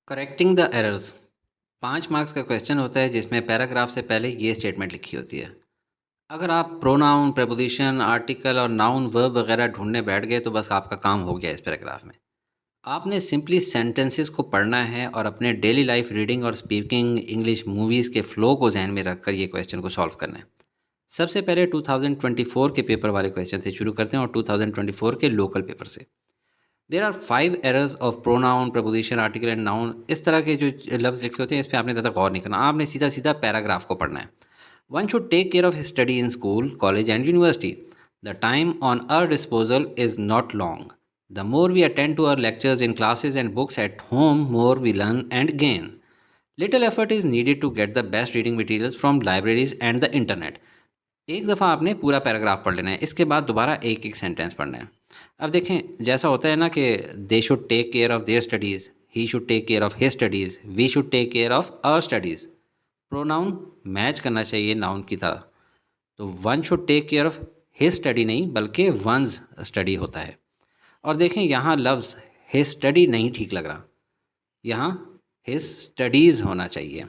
Correcting the errors 5 marks का question होता है जिसमें पैराग्राफ से पहले ये स्टेटमेंट लिखी होती है। अगर आप प्रोनाउन प्रेपोजिशन आर्टिकल और नाउन वर्ब वगैरह ढूंढने बैठ गए तो बस आपका काम हो गया इस पैराग्राफ में। आपने सिंपली सेंटेंसेस को पढ़ना है और अपने डेली लाइफ रीडिंग और स्पीकिंग इंग्लिश मूवीज़ के फ्लो को जहन में रखकर ये क्वेश्चन को सॉल्व करना है। सबसे पहले 2024 के पेपर वाले क्वेश्चन से शुरू करते हैं और 2024 के लोकल पेपर से। There are 5 errors of pronoun preposition article and noun. इस तरह के जो लफ्ज़ लिखे होते हैं इस पर आपने ज़्यादा गौर नहीं करना, आपने सीधा सीधा पैराग्राफ को पढ़ना है। One should take care of study in school college and university. The time on our disposal is not long. The more we attend to our lectures in classes and books at home more we learn and gain. Little effort is needed to get the best reading materials from libraries and the internet. एक दफ़ा आपने पूरा paragraph पढ़ लेना है, इसके बाद दोबारा एक एक सेंटेंस पढ़ना है। अब देखें, जैसा होता है ना कि they should take care of their studies, he should take care of his studies, we should take care of our studies. Pronoun match करना चाहिए नाउन की तरह। तो one should take care of his study नहीं बल्कि once study होता है। और देखें यहाँ लफ्ज़ हिज स्टडी नहीं ठीक लग रहा, यहाँ हिज स्टडीज़ होना चाहिए।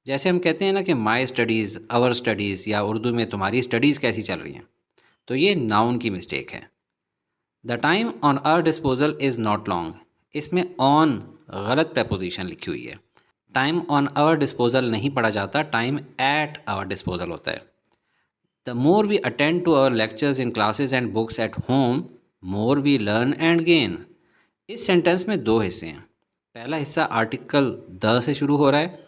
जैसे हम कहते हैं ना कि माई स्टडीज़, आवर स्टडीज़, या उर्दू में तुम्हारी स्टडीज़ कैसी चल रही हैं, तो ये नाउन की मिस्टेक है। The time on our disposal is not long, इसमें ऑन गलत प्रपोजिशन लिखी हुई है। टाइम ऑन आवर डिस्पोजल नहीं पढ़ा जाता, टाइम एट आवर डिस्पोजल होता है। The more we attend to our lectures in classes and books at home more we learn and gain. इस सेंटेंस में दो हिस्से हैं। पहला हिस्सा आर्टिकल द से शुरू हो रहा है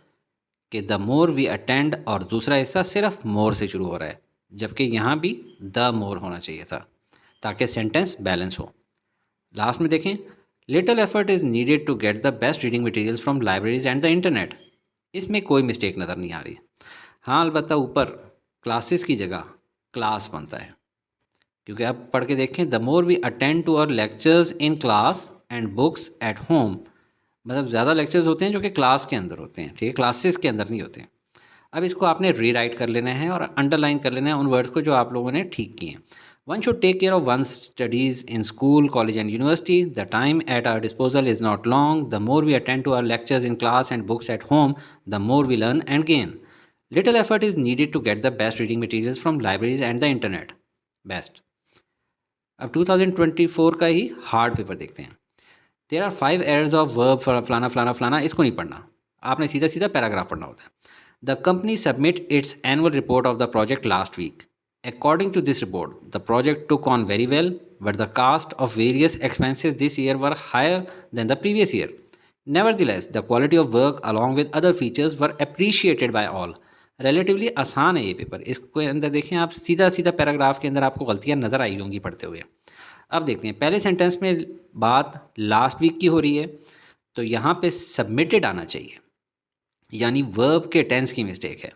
कि द मोर वी अटेंड, और दूसरा हिस्सा सिर्फ मोर से शुरू हो रहा है, जबकि यहाँ भी द मोर होना चाहिए था ताकि सेंटेंस बैलेंस हो। लास्ट में देखें, little effort is needed to get the best reading materials from libraries and the internet. इसमें कोई मिस्टेक नज़र नहीं आ रही। हाँ, अलबत्ता ऊपर क्लासेस की जगह क्लास बनता है, क्योंकि अब पढ़ के देखें, the more we attend to our lectures in class and books at home. मतलब ज़्यादा लेक्चर्स होते हैं जो कि क्लास के अंदर होते हैं, ठीक है, क्लासेस के अंदर नहीं होते। अब इसको आपने रीराइट कर लेना है और अंडरलाइन कर लेना है उन वर्ड्स को जो आप लोगों ने ठीक किए हैं। One should take care of one studies in school college and university. The time at our disposal is not long. The more we attend to our lectures in class and books at home the more we learn and gain. Little effort is needed to get the best reading materials from libraries and the internet. Best. अब 2024 का ही hard paper देखते हैं। There are 5 errors of verb फलाना फलाना फलाना, इसको नहीं पढ़ना, आपने सीधा सीधा पैराग्राफ पढ़ना होता है। The company submit its annual report of the project last week. According to this report, the project took on very well, but the cost of various expenses this year were higher than the previous year. Nevertheless, the quality of work along with other features were appreciated by all. Relatively आसान है ये paper, इसके अंदर देखें आप, सीधा सीधा paragraph के अंदर आपको गलतियाँ नज़र आई होंगी पढ़ते हुए। अब देखते हैं, पहले सेंटेंस में बात लास्ट वीक की हो रही है, तो यहाँ पे सबमिटेड आना चाहिए, यानी वर्ब के टेंस की मिस्टेक है।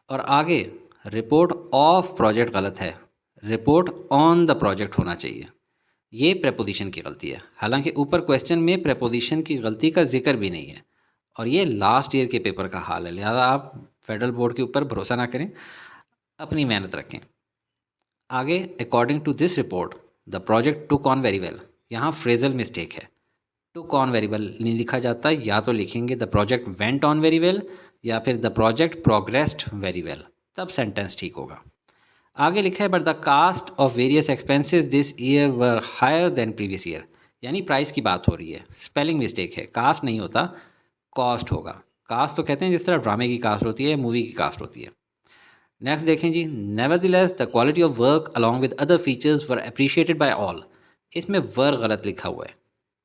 और आगे रिपोर्ट ऑफ प्रोजेक्ट गलत है, रिपोर्ट ऑन द प्रोजेक्ट होना चाहिए। ये प्रेपोजिशन की गलती है, हालांकि ऊपर क्वेश्चन में प्रेपोजिशन की गलती का जिक्र भी नहीं है। और ये लास्ट ईयर के पेपर का हाल है, लिहाजा आप फेडरल बोर्ड के ऊपर भरोसा ना करें, अपनी मेहनत रखें। आगे, according to this report the project took on very well, यहाँ फ्रेजल मिस्टेक है, टुक ऑन वेरी वेल नहीं लिखा जाता, या तो लिखेंगे the project went on very well या फिर the project progressed very well, तब सेंटेंस ठीक होगा। आगे लिखा है, but the cost of various expenses this year were higher than previous year, यानी प्राइस की बात हो रही है, स्पेलिंग मिस्टेक है, कास्ट नहीं होता, कॉस्ट होगा। कास्ट तो कहते हैं जिस तरह ड्रामे की कास्ट होती है, मूवी की कास्ट होती है। नेक्स्ट देखें जी, nevertheless the quality of work along with other features were appreciated by all. इसमें वर गलत लिखा हुआ है,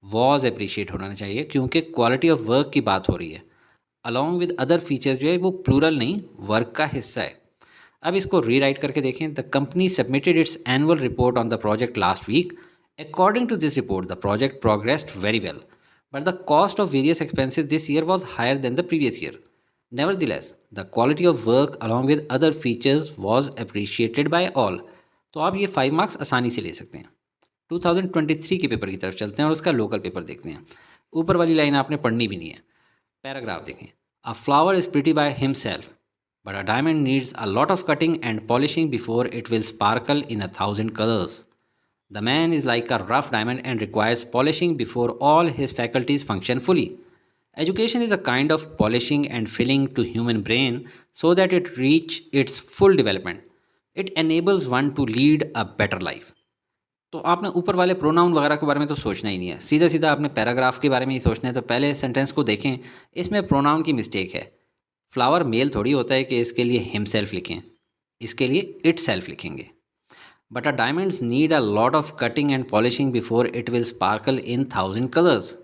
वॉज अप्रिशिएट होना चाहिए, क्योंकि क्वालिटी ऑफ वर्क की बात हो रही है। अलॉन्ग विद अदर फीचर्स जो है वो प्लूरल नहीं, वर्क का हिस्सा है। अब इसको रीराइट करके देखें, the company submitted its annual report on the project last week. According to this report the project progressed very well, but the cost of various expenses this year was higher than the previous year. Nevertheless the quality of work along with other features was appreciated by all. तो आप ये 5 marks आसानी से ले सकते हैं। 2023 के paper की तरफ चलते हैं और उसका लोकल पेपर देखते हैं। ऊपर वाली लाइन आपने पढ़नी भी नहीं है, पैराग्राफ देखें। अ flower is pretty by himself, but a diamond needs a lot of cutting and polishing before it will sparkle in 1,000 colours. The man is like a rough diamond and requires polishing before all his faculties function fully. Education is a kind of polishing and filling to human brain so that it reach its full development. It enables one to lead a better life. तो आपने ऊपर वाले pronoun वगैरह के बारे में तो सोचना ही नहीं है, सीधा सीधा आपने पैराग्राफ के बारे में ही सोचना है। तो पहले सेंटेंस को देखें, इसमें प्रोनाउन की मिस्टेक है। फ्लावर मेल थोड़ी होता है कि इसके लिए हिमसेल्फ लिखें, इसके लिए इट सेल्फ लिखेंगे। But a diamonds need a lot of cutting and polishing before it will sparkle in 1000 colours.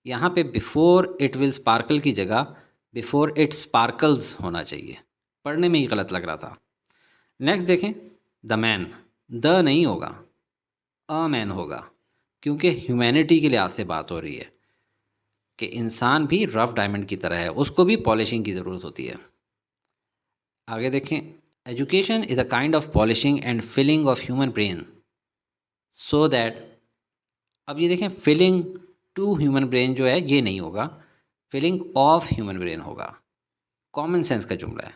यहाँ पे बिफोर इट विल स्पार्कल की जगह बिफोर इट स्पार्कल्स होना चाहिए, पढ़ने में ही गलत लग रहा था। नेक्स्ट देखें, द मैन, द नहीं होगा, अ मैन होगा, क्योंकि ह्यूमैनिटी के लिहाज से बात हो रही है कि इंसान भी रफ डायमंड की तरह है, उसको भी पॉलिशिंग की ज़रूरत होती है। आगे देखें, education is a kind of polishing and filling of human brain so that, अब ये देखें, फिलिंग टू ह्यूमन ब्रेन जो है ये नहीं होगा, फिलिंग ऑफ ह्यूमन ब्रेन होगा। कॉमन सेंस का जुमला है।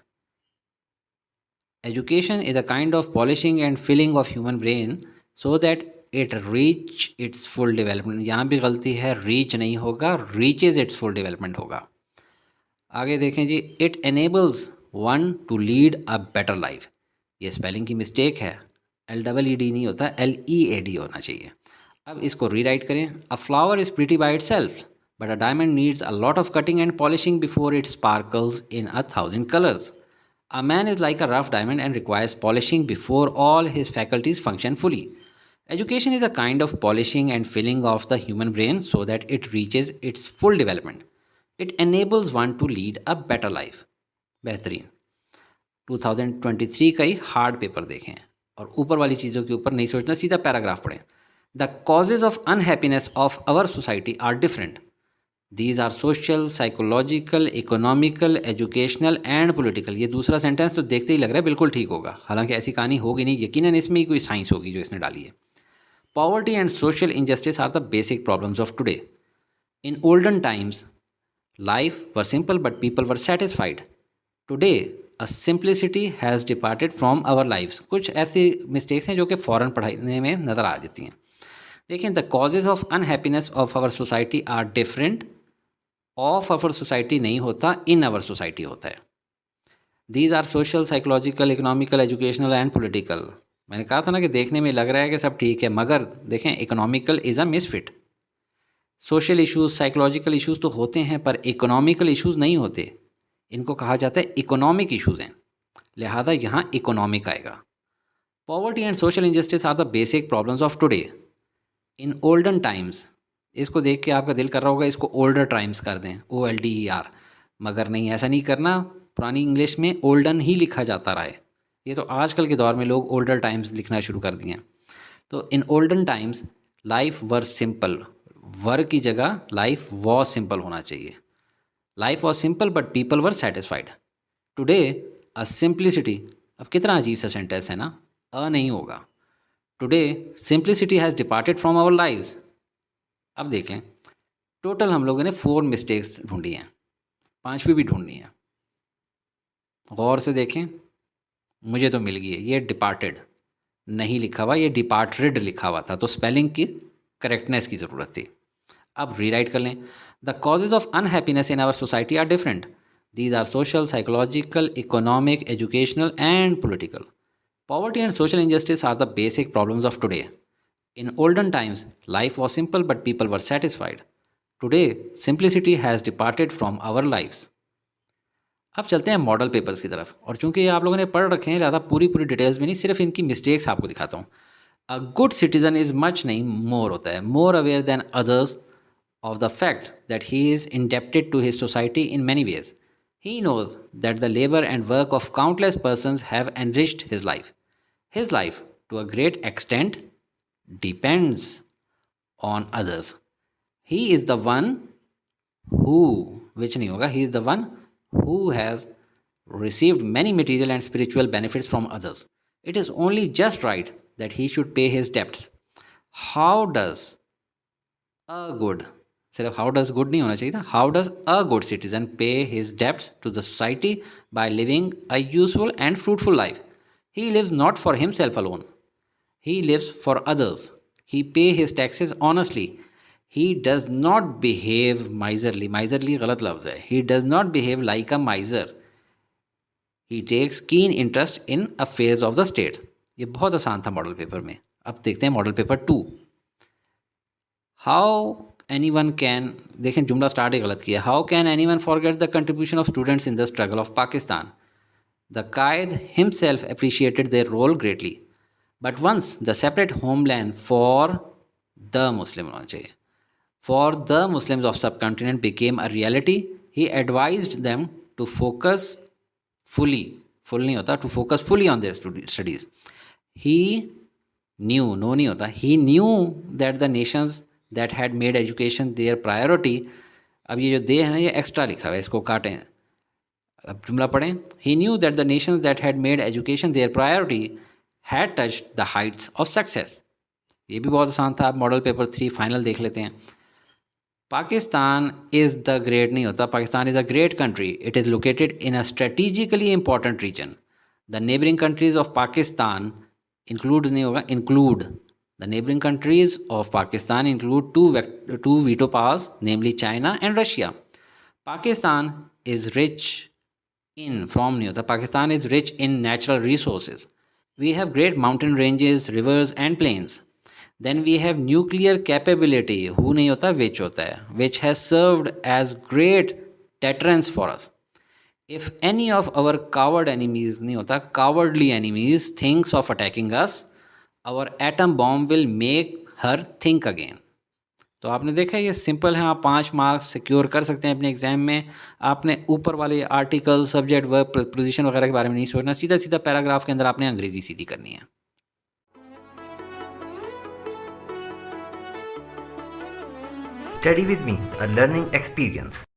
Education is a kind of polishing and filling of human brain so that it reach its full development. यहाँ भी गलती है, रीच नहीं होगा, रीचेज इट्स फुल डेवलपमेंट होगा। आगे देखें जी, it enables one to lead a better life. ये स्पेलिंग की मिस्टेक है, LEED नहीं होता, LEAD होना चाहिए। अब इसको रीराइट करें, अ flower is pretty by itself but a diamond needs a lot of cutting and polishing before it sparkles in 1000 colours. A man is like a rough diamond and requires polishing before all his faculties function fully. Education is a kind of polishing and filling of the human brain so that it reaches its full development. It enables one to lead a better life. बेहतरीन। 2023 का ही hard paper देखें और ऊपर वाली चीज़ों के ऊपर नहीं सोचना, सीधा पैराग्राफ पढ़ें। The causes of unhappiness of our society are different. These are social, psychological, economical, educational and political. ये दूसरा सेंटेंस तो देखते ही लग रहा है बिल्कुल ठीक होगा, हालांकि ऐसी कहानी होगी नहीं, यकीनन इसमें ही कोई साइंस होगी जो इसने डाली है। Poverty and social injustice are the basic problems of today. In olden times life were simple but people were satisfied. Today a simplicity has departed from our lifes. कुछ ऐसी मिस्टेक्स हैं जो कि फ़ौरन पढ़ाने में नज़र आ जाती हैं। देखें, the causes of unhappiness of our society are different. Of our society नहीं होता, इन आवर सोसाइटी होता है। These are social, psychological, economical, educational and political. मैंने कहा था ना कि देखने में लग रहा है कि सब ठीक है, मगर देखें, economical is a misfit. Social issues, psychological issues तो होते हैं पर इकोनॉमिकल इश्यूज़ नहीं होते, इनको कहा जाता है इकोनॉमिक इश्यूज़ हैं, लिहाजा यहाँ इकोनॉमिक आएगा। Poverty and social injustice are the basic problems of today. In olden times, इसको देख के आपका दिल कर रहा होगा इसको ओल्डर टाइम्स कर दें, OLDER, मगर नहीं, ऐसा नहीं करना। पुरानी इंग्लिश में ओल्डन ही लिखा जाता रहा है, ये तो आजकल के दौर में लोग ओल्डर टाइम्स लिखना शुरू कर दिए हैं। तो in olden times life were simple, were की जगह लाइफ वॉज सिंपल होना चाहिए। Life was simple but people were satisfied. Today a simplicity, अब कितना अजीब सा सेंटेंस है ना, अ नहीं होगा। Today simplicity has departed from our lives. अब देख लें, टोटल हम लोगों ने 4 मिस्टेक्स ढूंढी हैं, 5वीं भी ढूंढनी है। गौर से देखें, मुझे तो मिल गई है, ये डिपार्टेड नहीं लिखा हुआ, ये डिपार्टेड लिखा हुआ था, तो स्पेलिंग की करेक्टनेस की ज़रूरत थी। अब रीराइट कर लें, the causes of unhappiness in our society are different. These are social, psychological, economic, educational and political. Poverty and social injustice are the basic problems of today. In olden times, life was simple but people were satisfied. Today, simplicity has departed from our lives. अब चलते हैं model papers की तरफ, और चूंकि ये आप लोगों ने पढ़ रखे हैं ज़्यादा पूरी डिटेल्स में नहीं, सिर्फ इनकी मिस्टेक्स आपको दिखाता हूँ। अ गुड सिटीजन इज़ मच नहीं, मोर होता है, more aware than others of the fact that he is indebted to his society in many ways. He knows that the labor and work of countless persons have enriched his life. His life, to a great extent, depends on others. He is the one who, which नहीं होगा, he is the one who has received many material and spiritual benefits from others. It is only just right that he should pay his debts. How does a good, सिर्फ how does good नहीं होना चाहिए था, how does a good citizen pay his debts to the society by living a useful and fruitful life. He lives not for himself alone, he lives for others. He pay his taxes honestly. He does not behave miserly, miserly गलत लफ्ज़ है, he does not behave like a miser, he takes keen interest in affairs of the state. ये बहुत आसान था model paper में। अब देखते हैं model paper 2। How any one can, देखें जुमला स्टार्ट ही गलत किया, how can any one forget the contribution of students in the struggle of Pakistan. The Qaid himself appreciated their role greatly, but once the separate homeland for the Muslim होना चाहिए, for the Muslims of subcontinent became a reality, he advised them to focus fully, full नहीं होता, to focus fully on their studies. He knew, no नहीं होता, he knew that the nations that had made education their priority, अब ये जो दे है ना ये एक्स्ट्रा लिखा हुआ है, इसको काटें। अब जुमला पढ़ें। He knew that the nations that had made education their priority had touched the heights of success. ये भी बहुत आसान था। अब मॉडल पेपर 3 फाइनल देख लेते हैं। पाकिस्तान इज़ द ग्रेट नहीं होता, Pakistan is a great country, it is located in a strategically important region. The neighbouring countries of Pakistan include नहीं होगा, include the neighbouring countries of Pakistan include two veto powers, namely China and Russia. Pakistan is rich in, from नहीं होता, Pakistan is rich in natural resources. We have great mountain ranges, rivers and plains. Then we have nuclear capability, who नहीं होता, which होता है, which has served as great deterrence for us. If any of our coward enemies नहीं होता, cowardly enemies thinks of attacking us, our atom bomb will make her think again. तो आपने देखा ये सिंपल है, आप 5 मार्क्स सिक्योर कर सकते हैं अपने एग्जाम में। आपने ऊपर वाले आर्टिकल, सब्जेक्ट, वर्ब, प्रीपोजिशन वगैरह के बारे में नहीं सोचना, सीधा सीधा पैराग्राफ के अंदर आपने अंग्रेजी सीधी करनी है। Study with me, a learning experience.